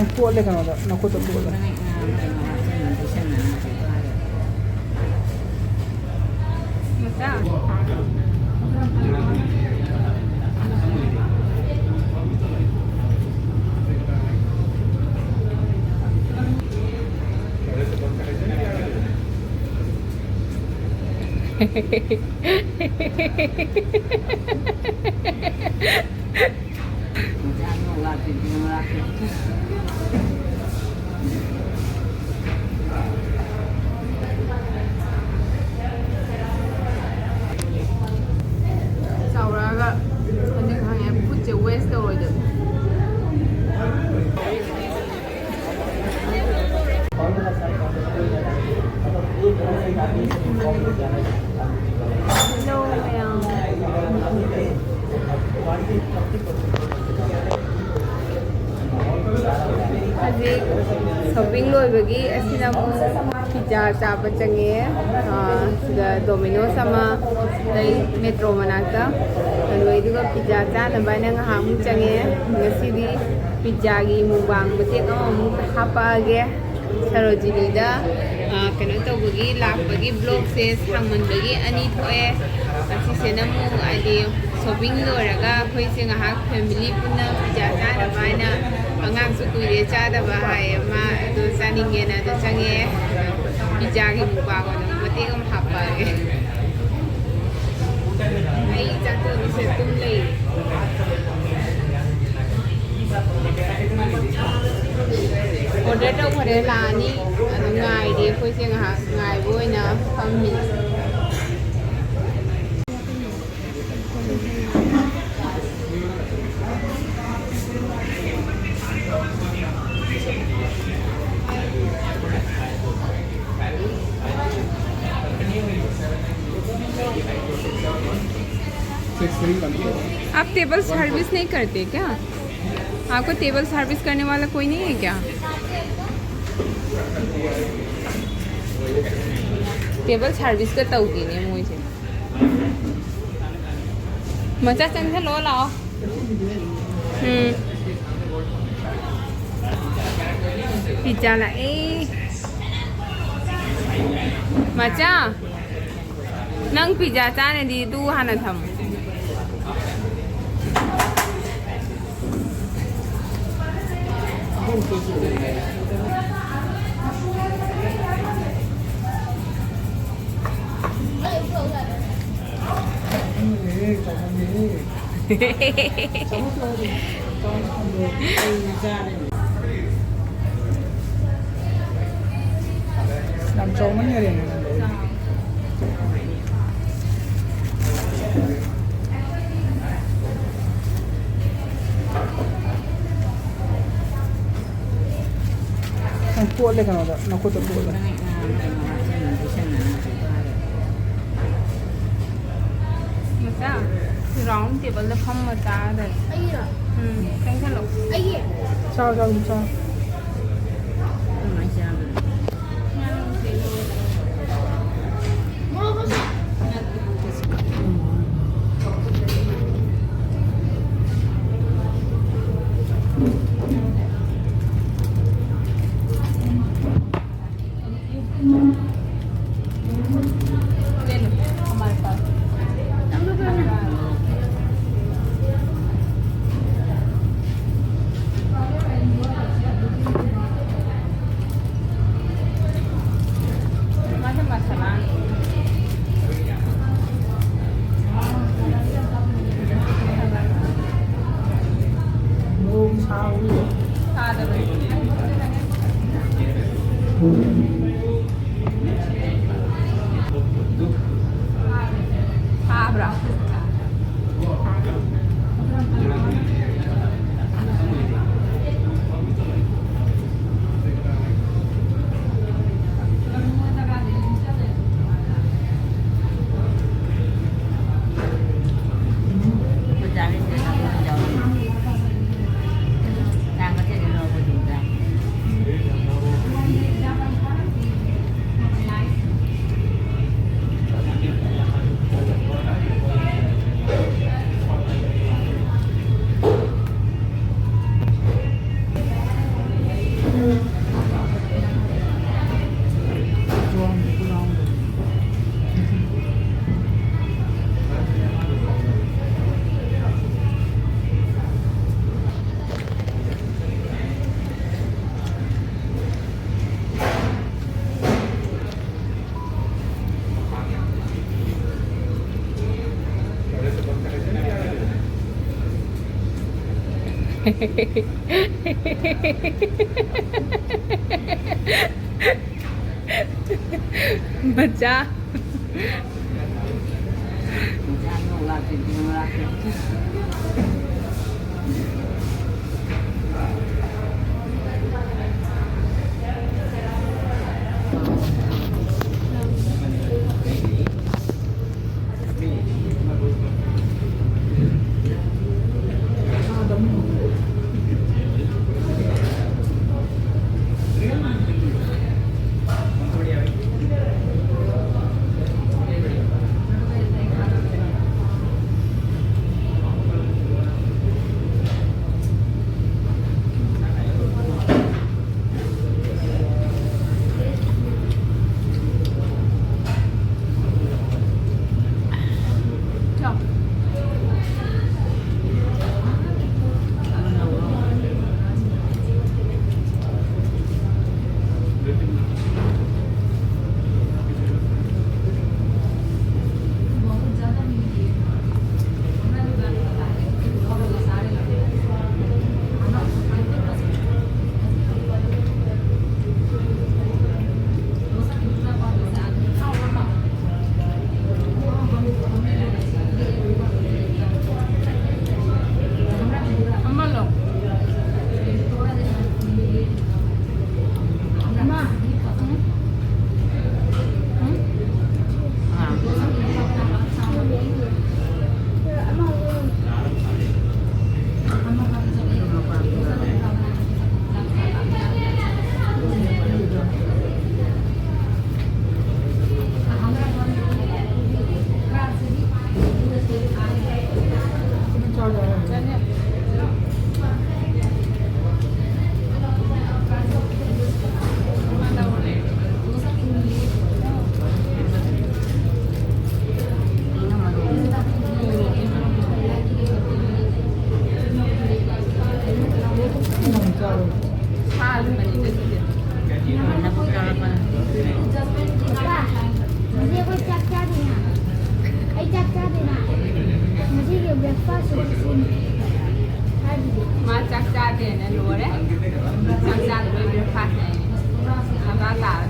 Puole ka na, naku sa puole. Sauraga wani hanya kuce west order. Hello, Hajik shopping loibagi asina mu pizza chaba change sida Domino's ama dai metro manakta loiduga pizza cha nabana nga hamu change ngasidi pizza gi mubang batek ama mu hapage Sarojini da kena tawbagi lakbagi blog se sangmanbagi ani thoe asise namu adi shopping loiraga khoi se nga family punna pizza cha nabana angang su kuire cha da ba hai ma do saninge na do change pizza gi mubang no batek am hapage ai cha to se tum lei order đâu phải là ni ngày đi khơi xe ngày vui nè không mình आप table service नहीं करते क्या? आपको table service करने वाला कोई नहीं है क्या? टेबल सर्विस का तौकी नहीं मुझे मचा चंद लो लाओ पिज्जा ला ए मचा नंग पिज्जा चाने दी तू हाना थम làm trâu mấy người này Puole ka na, naku sa puole. Masa round table the phong mà ta đây canh cái lục Sao sao sao? बच्चा मुझे कोई चक्का देना चक्का देना मुझे ये breakfast mà chắc cha tiền là lúa đấy chắc cha là đôi việc phạt này làm ra cả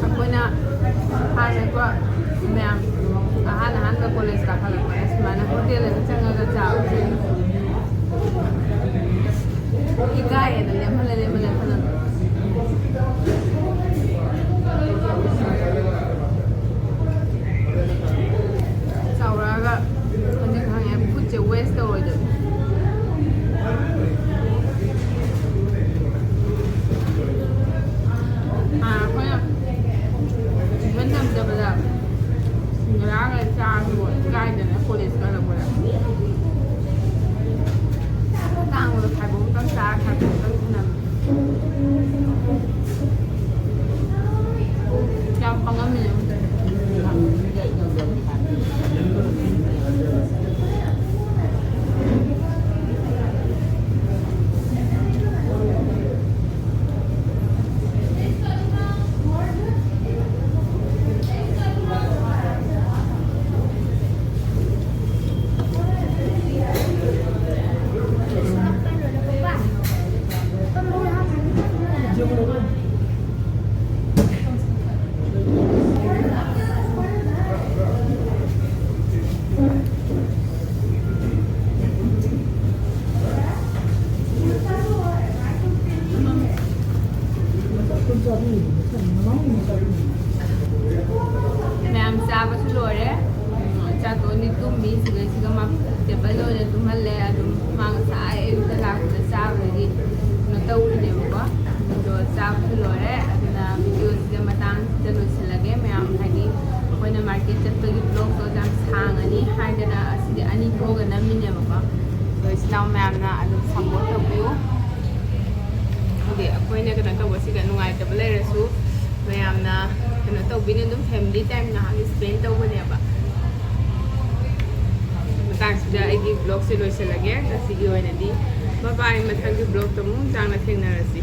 ꯑꯩꯈꯣꯏꯅ ꯍꯥꯟꯅꯀꯣ ꯃꯌꯥꯝ ꯑꯍꯥꯟꯕ ꯀꯣꯂꯦꯖ ꯀꯥꯈꯠꯂꯛꯄꯗ ꯁꯨꯃꯥꯏꯅ ꯍꯣꯇꯦꯜ ꯑꯃ ꯆꯪꯉꯒ ꯆꯥꯕꯁꯦ ꯏꯀꯥꯏꯌꯦꯅ ꯂꯦꯝꯍꯜꯂꯦ ꯆꯥꯎꯔꯛꯑꯒ ꯍꯧꯖꯤꯛ ꯈꯪꯉꯦ ꯐꯨꯗꯁꯦ ꯋꯦꯁ ꯇꯧꯔꯣꯏꯗꯕꯅꯤ ꯑꯩꯈꯣꯏꯅ ꯏꯚꯟ ꯇꯝꯖꯕꯗ ꯉꯔꯥꯡꯒ ꯆꯥꯔꯁꯨ ꯏꯀꯥꯏꯗꯅ ꯀꯣꯂꯦꯖ ꯀꯥꯔꯛꯄꯗ ꯇꯥꯡꯕꯗ ꯈꯥꯏꯕꯣꯛꯇꯪ ꯆꯥꯔ ꯈꯥꯏꯕꯣꯛꯇꯪ ꯊꯝꯃꯦ ꯌꯥꯝ ꯄꯪꯉꯝꯃꯤꯅꯦ ꯃꯌꯥꯝ ꯆꯥꯕꯁꯨ ꯂꯣꯏꯔꯦ ꯆꯥꯇꯣꯛꯑꯅꯤ ꯇꯨꯝꯃꯤ ꯁꯤꯒ ꯇꯦꯕꯜ ꯑꯣꯏꯅ ꯇꯨꯝꯍꯜꯂꯦ ꯑꯗꯨꯝ ꯃꯥ ꯉꯁꯥꯏ ꯑꯌꯨꯛꯇ ꯂꯥꯛꯄꯗ ꯆꯥꯕꯗꯒꯤ ꯀꯩꯅꯣ ꯇꯧꯔꯤꯅꯦꯕꯀꯣ ꯑꯗꯣ ꯆꯥꯕꯁꯨ ꯂꯣꯏꯔꯦ ꯑꯗꯨꯅ ꯚꯤꯗꯤꯑꯣꯁꯤꯗ ꯃꯇꯥꯡꯁꯤꯗ ꯂꯣꯏꯁꯤꯜꯂꯒꯦ ꯃꯌꯥꯝ ꯍꯥꯏꯗꯤ ꯑꯩꯈꯣꯏꯅ ꯃꯥꯔꯀꯦꯠ ꯆꯠꯄꯒꯤ ꯕ꯭ꯂꯣꯛꯇꯣ ꯌꯥꯝ ꯁꯥꯡꯉꯅꯤ ꯍꯥꯏꯗꯅ ꯑꯁꯤꯗꯤ ꯑꯅꯤ ꯊꯣꯛꯑꯒ ꯅꯝꯃꯤꯅꯦꯕꯀꯣ ꯑꯗꯣ ꯏꯆꯤꯜ ꯏꯅꯥꯎ ꯃꯌꯥꯝꯅ ꯑꯗꯨꯝ ꯁꯞꯄꯣꯔꯠ ꯇꯧꯕꯤꯌꯨ ꯍꯥꯏꯗꯤ ꯑꯩꯈꯣꯏꯅ ꯀꯩꯅꯣ ꯇꯧꯕꯁꯤꯒ ꯅꯨꯡꯉꯥꯏꯇꯕ ꯂꯩꯔꯁꯨ ꯃꯌꯥꯝꯅ ꯀꯩꯅꯣ ꯇꯧꯕꯤꯅ ꯑꯗꯨꯝ ꯐꯦꯃꯤꯂꯤ ꯇꯥꯏꯝ ꯉꯥꯏꯍꯥꯛ ꯁ꯭ꯄꯦꯟ ꯇꯧꯕꯅꯦꯕ ꯃꯇꯥꯡꯁꯤꯗ ꯑꯩꯒꯤ ꯕ꯭ꯂꯣꯛꯁꯦ ꯂꯣꯏꯁꯤꯜꯂꯒꯦ ꯉꯁꯤꯒꯤ ꯑꯣꯏꯅꯗꯤ ꯕꯥꯏ ꯃꯊꯪꯒꯤ ꯕ꯭ꯂꯣꯛꯇ ꯑꯃꯨꯛ ꯆꯥꯡꯅ ꯊꯦꯡꯅꯔꯁꯤ